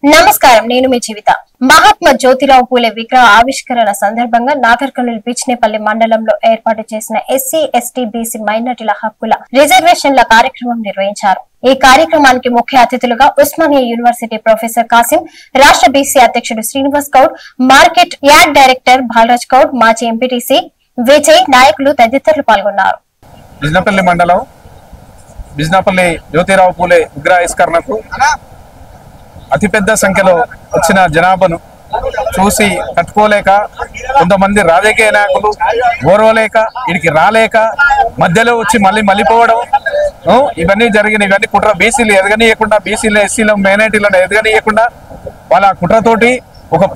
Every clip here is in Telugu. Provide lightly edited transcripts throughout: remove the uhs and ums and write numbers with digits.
నమస్కారం, నేను మీ జీవిత. మహాత్మా జ్యోతిరావు పూలే విగ్రహ ఆవిష్కరణ సందర్భంగా నాగర్ కర్నూల్ పిచ్నేపల్లి మండలంలో ఏర్పాటు చేసిన ఎస్సీ, ఎస్టీ, బీసీ మైనార్టీల హక్కుల రిజర్వేషన్ల కార్యక్రమం నిర్వహించారు. ఈ కార్యక్రమానికి ముఖ్య అతిథులుగా ఉస్మానియా యూనివర్సిటీ ప్రొఫెసర్ కాసిం, రాష్ట్ర బీసీ అధ్యక్షుడు Srinivas Goud, market yard director Balaraj Goud, మాజీ ఎంపీటీసీ విజయ్, నాయకులు తదితరులు పాల్గొన్నారు. బిజినపల్లి మండలం బిజినపల్లి జ్యోతిరావు పూలే విగ్రహావిష్కరణకు అతిపెద్ద సంఖ్యలో వచ్చిన జనాభాను చూసి తట్టుకోలేక కొంతమంది రాజకీయ నాయకులు ఓర్వలేక ఇడికి రాలేక మధ్యలో వచ్చి మళ్ళీపోవడం ఇవన్నీ జరిగిన ఇవన్నీ కుట్ర. బీసీలు ఎదగనీయకుండా, బీసీలు ఎస్సీలు మైనారిటీలను ఎదగనీయకుండా వాళ్ళ కుట్రతోటి ఒక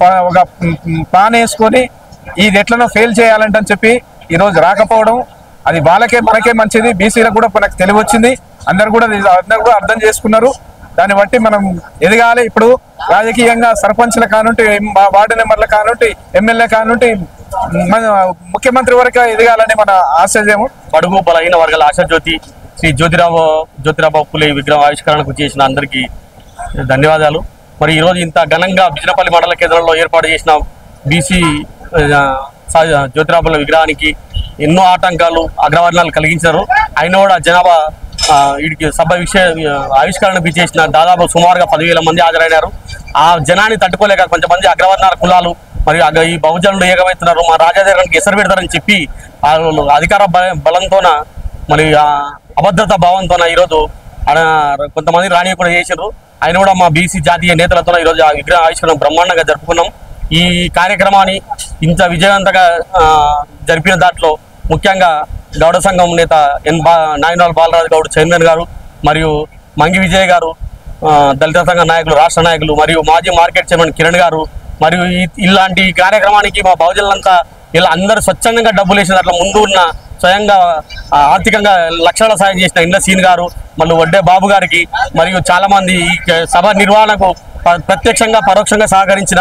ప్లాన్ వేసుకొని ఇది ఎట్లనో ఫెయిల్ చేయాలంటని చెప్పి ఈరోజు రాకపోవడం అది వాళ్ళకే మనకే మంచిది. బీసీలకు కూడా మనకు తెలివి వచ్చింది. అందరు కూడా అర్థం చేసుకున్నారు. దాన్ని బట్టి మనం ఎదగాలి. ఇప్పుడు రాజకీయంగా సర్పంచ్ల కానుంటి, వార్డు మెంబర్ల కానుంటి, ఎమ్మెల్యే కానుంటి, ముఖ్యమంత్రి వరకు ఎదగాలని మన ఆశయము. బడుగు బలహీన వర్గాల ఆశాజ్యోతి శ్రీ జ్యోతిరావు పూలే విగ్రహ ఆవిష్కరణకు చేసిన అందరికీ ధన్యవాదాలు. మరి ఈరోజు ఇంత ఘనంగా బిజినపల్లి మండల కేంద్రంలో ఏర్పాటు చేసిన బీసీ జ్యోతిరావు పూలే విగ్రహానికి ఎన్నో ఆటంకాలు, అగ్రవర్ణాలు కలిగించారు. అయినా కూడా జనాభా వీడికి సభ ఆవిష్కరణకు చేసిన దాదాపు సుమారుగా 10,000 మంది హాజరైనారు. ఆ జనాన్ని తట్టుకోలేక కొంతమంది అగ్రవర్ణాల కులాలు మరియు ఈ బహుజనులు ఏకమవుతున్నారు. మా రాజాదేరానికి ఎసరు పెడతారని చెప్పి అధికార బలంతోన మరి అభద్రతా భావంతోన ఈరోజు కొంతమంది రాణి కూడా చేశారు. ఆయన కూడా మా బీసీ జాతీయ నేతలతో ఈరోజు ఆ విగ్రహ ఆవిష్కరణ బ్రహ్మాండంగా జరుపుకున్నాం. ఈ కార్యక్రమాన్ని ఇంత విజయవంతంగా జరిపిన దాంట్లో ముఖ్యంగా గౌడ సంఘం నేత నాయనాల్ బాలరాజ్ గౌడ్ చైర్మన్ గారు, మరియు మంగి విజయ్ గారు, దళిత సంఘ నాయకులు, రాష్ట్ర నాయకులు, మరియు మాజీ మార్కెట్ చైర్మన్ కిరణ్ గారు, మరియు ఇలాంటి కార్యక్రమానికి మా బహుజనులంతా ఇలా అందరూ స్వచ్ఛందంగా డబ్బులు వేసిన దాంట్లో ముందు ఉన్న స్వయంగా ఆర్థికంగా లక్షల సాయం చేసిన ఇండ్ల సీన్ గారు, మళ్ళీ వడ్డే బాబు గారికి, మరియు చాలామంది ఈ సభ నిర్వహణకు ప్రత్యక్షంగా పరోక్షంగా సహకరించిన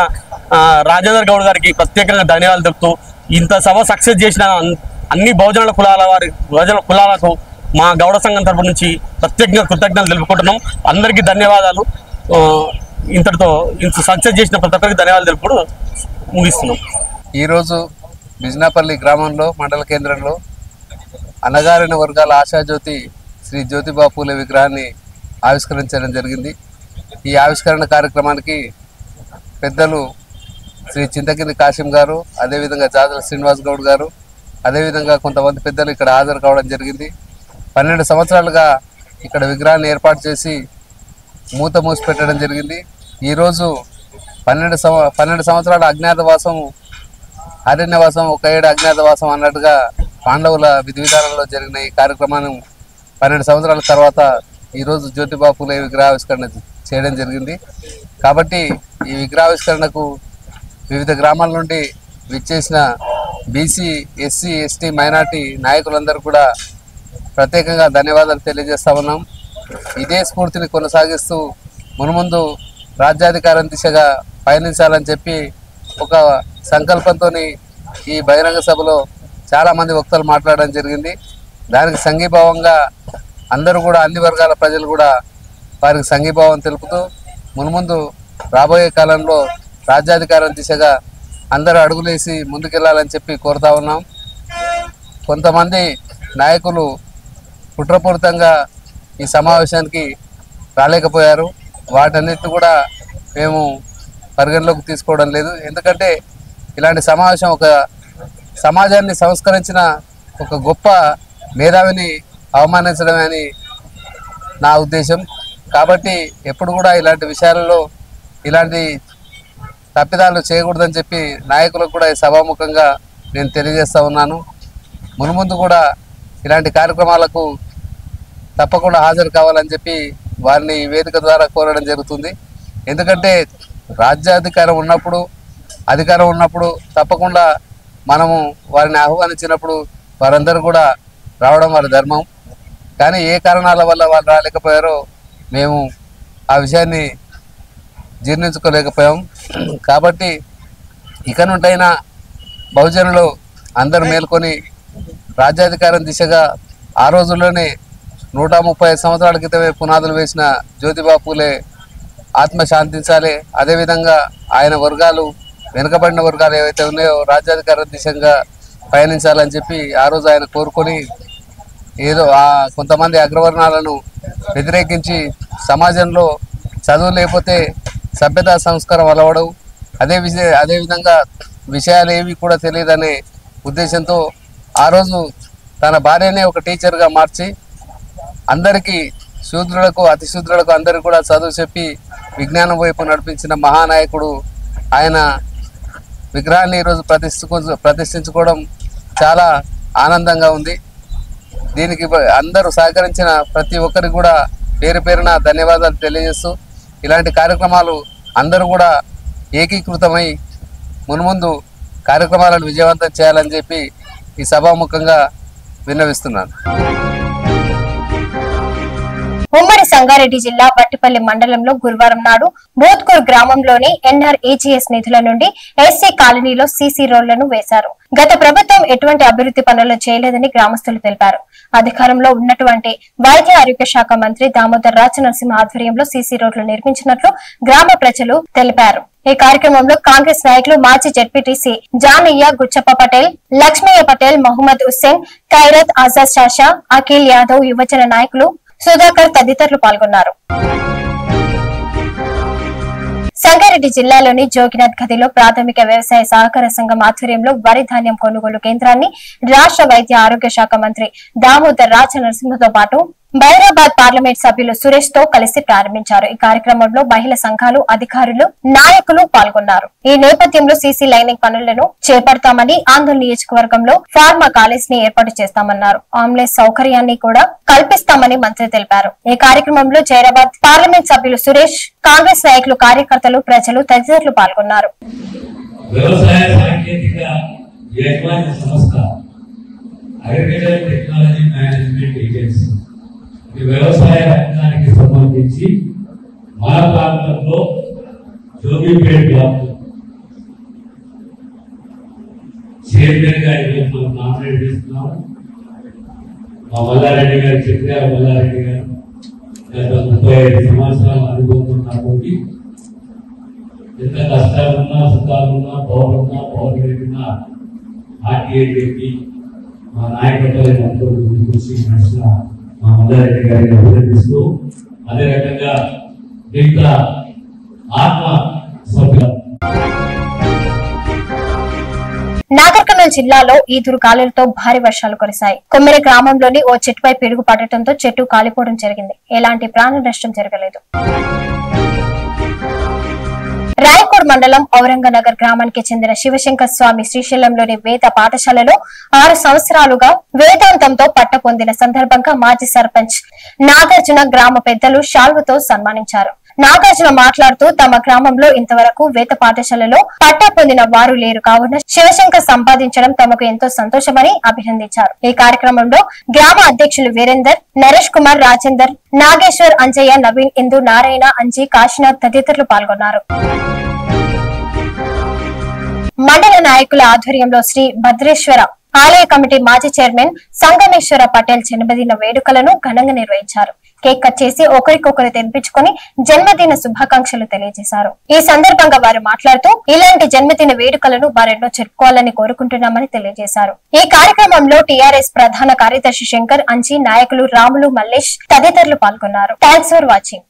రాజేందర్ గౌడ్ గారికి ప్రత్యేకంగా ధన్యవాదాలు తెలుపుతూ, ఇంత సభ సక్సెస్ చేసిన అన్ని బహుజనుల కులాలకు మా గౌడ సంఘం తరపు నుంచి ప్రత్యేకంగా కృతజ్ఞతలు తెలుపుకుంటున్నాం. అందరికీ ధన్యవాదాలు. ఇంతటితో సక్సెస్ చేసిన ప్రతి ఒక్కరికి ధన్యవాదాలు తెలుపుతూ ముగిస్తున్నాం. ఈరోజు బిజినాపల్లి గ్రామంలో మండల కేంద్రంలో అణగారిన వర్గాల ఆశాజ్యోతి శ్రీ జ్యోతిబా పూలే విగ్రహాన్ని ఆవిష్కరించడం జరిగింది. ఈ ఆవిష్కరణ కార్యక్రమానికి పెద్దలు శ్రీ చింతకింది కాసిం గారు, అదేవిధంగా జాజల శ్రీనివాస్ గౌడ్ గారు, అదేవిధంగా కొంతమంది పెద్దలు ఇక్కడ హాజరు కావడం జరిగింది. 12 సంవత్సరాలుగా ఇక్కడ విగ్రహాన్ని ఏర్పాటు చేసి మూత మూసి పెట్టడం జరిగింది. ఈరోజు 12 సంవత్సరాల అజ్ఞాతవాసం, అరణ్యవాసం, 1 ఏడు అజ్ఞాతవాసం అన్నట్టుగా పాండవుల విధి విధానంలో జరిగిన ఈ కార్యక్రమాన్ని 12 సంవత్సరాల తర్వాత ఈరోజు జ్యోతిబా పూలే విగ్రహావిష్కరణ చేయడం జరిగింది. కాబట్టి ఈ విగ్రహావిష్కరణకు వివిధ గ్రామాల నుండి విచ్చేసిన బీసీ, ఎస్సీ, ఎస్టీ, మైనార్టీ నాయకులందరూ కూడా ప్రత్యేకంగా ధన్యవాదాలు తెలియజేస్తా ఉన్నాం. ఇదే స్ఫూర్తిని కొనసాగిస్తూ మున్ముందు రాజ్యాధికారం దిశగా పయనించాలని చెప్పి ఒక సంకల్పంతో ఈ బహిరంగ సభలో చాలామంది వక్తలు మాట్లాడడం జరిగింది. దానికి సంఘీభావంగా అందరూ కూడా, అన్ని వర్గాల ప్రజలు కూడా వారికి సంఘీభావం తెలుపుతూ మున్ముందు రాబోయే కాలంలో రాజ్యాధికారం దిశగా అందరూ అడుగులేసి ముందుకెళ్లాలని చెప్పి కోరుతా ఉన్నాం. కొంతమంది నాయకులు కుట్రపూరితంగా ఈ సమావేశానికి రాలేకపోయారు. వాటన్నిటిని కూడా మేము పరిగణలోకి తీసుకోవడం లేదు. ఎందుకంటే ఇలాంటి సమావేశం ఒక సమాజాన్ని సంస్కరించిన ఒక గొప్ప మేధావిని అవమానించడమే అని నా ఉద్దేశం. కాబట్టి ఎప్పుడు కూడా ఇలాంటి విషయాలలో ఇలాంటి తప్పిదాలు చేయకూడదని చెప్పి నాయకులకు కూడా ఈ సభాముఖంగా నేను తెలియజేస్తూ ఉన్నాను. మున్ముందు కూడా ఇలాంటి కార్యక్రమాలకు తప్పకుండా హాజరు కావాలని చెప్పి వారిని ఈ వేదిక ద్వారా కోరడం జరుగుతుంది. ఎందుకంటే రాజ్యాధికారం ఉన్నప్పుడు, అధికారం ఉన్నప్పుడు తప్పకుండా మనము వారిని ఆహ్వానించినప్పుడు వారందరూ కూడా రావడం వారి ధర్మం. కానీ ఏ కారణాల వల్ల వాళ్ళు రాలేకపోయారో మేము ఆ విషయాన్ని జీర్ణించుకోలేకపోయాం. కాబట్టి ఇక నుండైనా బహుజనులు అందరూ మేల్కొని రాజ్యాధికారం దిశగా ఆ రోజుల్లోనే 135 సంవత్సరాల క్రితమే పునాదులు వేసిన జ్యోతిబా పూలే ఆత్మ శాంతించాలి. అదేవిధంగా ఆయన వర్గాలు, వెనుకబడిన వర్గాలు ఏవైతే ఉన్నాయో రాజ్యాధికార దిశగా పయనించాలని చెప్పి ఆ రోజు ఆయన కోరుకొని ఏదో కొంతమంది అగ్రవర్ణాలను వ్యతిరేకించి సమాజంలో చదువు లేకపోతే సభ్యతా సంస్కారం అలవడం, అదేవిధంగా విషయాలు ఏవి కూడా తెలియదనే ఉద్దేశంతో ఆ రోజు తన భార్యనే ఒక టీచర్గా మార్చి అందరికీ శూద్రులకు అతి శూద్రులకు అందరికీ కూడా చదువు చెప్పి విజ్ఞానం వైపు నడిపించిన మహానాయకుడు ఆయన విగ్రహాన్ని ఈరోజు ప్రతిష్ఠించుకోవడం చాలా ఆనందంగా ఉంది. దీనికి అందరూ సహకరించిన ప్రతి ఒక్కరికి కూడా పేరు పేరున ధన్యవాదాలు తెలియజేస్తూ ఇలాంటి కార్యక్రమాలు అందరూ కూడా ఏకీకృతమై మున్ముందు కార్యక్రమాలను విజయవంతం చేయాలని చెప్పి ఈ సభాముఖంగా విన్నవిస్తున్నాను. ఉమ్మడి సంగారెడ్డి జిల్లా వట్టిపల్లి మండలంలో గురువారం నాడు బోత్కూర్ గ్రామంలోని NREGS నిధుల నుండి ఎస్సీ కాలనీలో సీసీ రోడ్లను వేశారు. గత ప్రభుత్వం ఎటువంటి అభివృద్ధి పనులు చేయలేదని గ్రామస్తులు తెలిపారు. అధికారంలో ఉన్నటువంటి వైద్య ఆరోగ్య శాఖ మంత్రి దామోదర్ రాజనరసింహ ఆధ్వర్యంలో సీసీ రోడ్లు నిర్మించినట్లు గ్రామ ప్రజలు తెలిపారు. ఈ కార్యక్రమంలో కాంగ్రెస్ నాయకులు మాజీ జెడ్పీటీసీ జానయ్య, గుచ్చప్ప పటేల్, లక్ష్మయ్య పటేల్, మహమ్మద్ హుస్సేన్, ఖైరత్, ఆజాద్ షాషా, అఖిల్ యాదవ్, యువజన నాయకులు సుధాకర్ తదితరులు పాల్గొన్నారు. సంగారెడ్డి జిల్లాలోని జోగినాథ్ గదిలో ప్రాథమిక వ్యవసాయ సహకార సంఘం ఆధ్వర్యంలో వరి ధాన్యం కొనుగోలు కేంద్రాన్ని రాష్ట్ర వైద్య ఆరోగ్య శాఖ మంత్రి దామోదర్ రాజనరసింహతో పాటు బైరాబాద్ పార్లమెంట్ సభ్యులు సురేష్ తో కలిసి ప్రారంభించారు. ఈ కార్యక్రమంలో మహిళా సంఘాలు, అధికారులు, నాయకులు పాల్గొన్నారు. ఈ నేపథ్యంలో సీసీ లైనింగ్ పనులను చేపడతామని, ఆందోళన నియోజకవర్గంలో ఫార్మా కాలేజ్ ని ఏర్పాటు చేస్తామన్నారు. అంబులెన్స్ సౌకర్యాన్ని కూడా కల్పిస్తామని మంత్రి తెలిపారు. ఈ కార్యక్రమంలో జైరాబాద్ పార్లమెంట్ సభ్యులు సురేష్, కాంగ్రెస్ నాయకులు, కార్యకర్తలు, ప్రజలు తదితరులు పాల్గొన్నారు. వ్యవసాయ రంగానికి సంబంధించి మన ప్రాంతంలో జోగిపేట బ్లాక్ చైర్మన్ గా మనం నామినేట్ చేస్తున్నాము. మా మల్లారెడ్డి గారు చెప్పారు. మల్లారెడ్డి గారు గత 35 సంవత్సరాల అనుభవం కాబట్టి ఎంత కష్టాలున్నా, సుఖాలున్నా, పౌరులున్నా ఆర్టీఐ పెట్టి మా నాయకత్వాలు కృషి నడిచిన మా మల్లారెడ్డి గారిని అభినందిస్తూ, అదే రకంగా మిగతా ఆత్మ సభ్యుల నాగర్ కర్నూల్ జిల్లాలో ఈదురు గాలులతో భారీ వర్షాలు కురిశాయి. కొమ్మెర గ్రామంలోని ఓ చెట్టుపై పిడుగు పడటంతో చెట్టు కాలిపోవడం జరిగింది. ఎలాంటి ప్రాణ నష్టం జరగలేదు. రాయకోడ్ మండలం ఔరంగనగర్ గ్రామానికి చెందిన శివశంకర్ స్వామి శ్రీశైలంలోని వేద పాఠశాలలో 6 సంవత్సరాలుగా వేదాంతంతో పట్ట పొందిన సందర్భంగా మాజీ సర్పంచ్ నాగార్జున గ్రామ పెద్దలు షాల్వతో సన్మానించారు. నాగార్జున మాట్లాడుతూ తమ గ్రామంలో ఇంతవరకు వేద పాఠశాలలో పట్టా పొందిన వారు లేరు కావున శివశంకర్ సంపాదించడం తమకు ఎంతో సంతోషమని అభినందించారు. ఈ కార్యక్రమంలో గ్రామ అధ్యక్షులు వీరేందర్, నరేష్ కుమార్, రాజేందర్, నాగేశ్వర్, అంజయ్య, నవీన్, ఇందు, నారాయణ, అంజీ, కాశీనాథ్ తదితరులు పాల్గొన్నారు. మండల నాయకుల ఆధ్వర్యంలో శ్రీ భద్రేశ్వర ఆలయ కమిటీ మాజీ చైర్మన్ సంగమేశ్వర పటేల్ జన్మదిన వేడుకలను ఘనంగా నిర్వహించారు. కేక్ కట్ చేసి ఒకరికొకరు తెంపించుకుని జన్మదిన శుభాకాంక్షలు తెలియజేశారు. ఈ సందర్భంగా వారు మాట్లాడుతూ ఇలాంటి జన్మదిన వేడుకలను వారెన్నో జరుపుకోవాలని కోరుకుంటున్నామని తెలియజేశారు. ఈ కార్యక్రమంలో టీఆర్ఎస్ ప్రధాన కార్యదర్శి శంకర్, అంజీ, నాయకులు రాములు, మల్లేష్ తదితరులు పాల్గొన్నారు. Thanks for watching.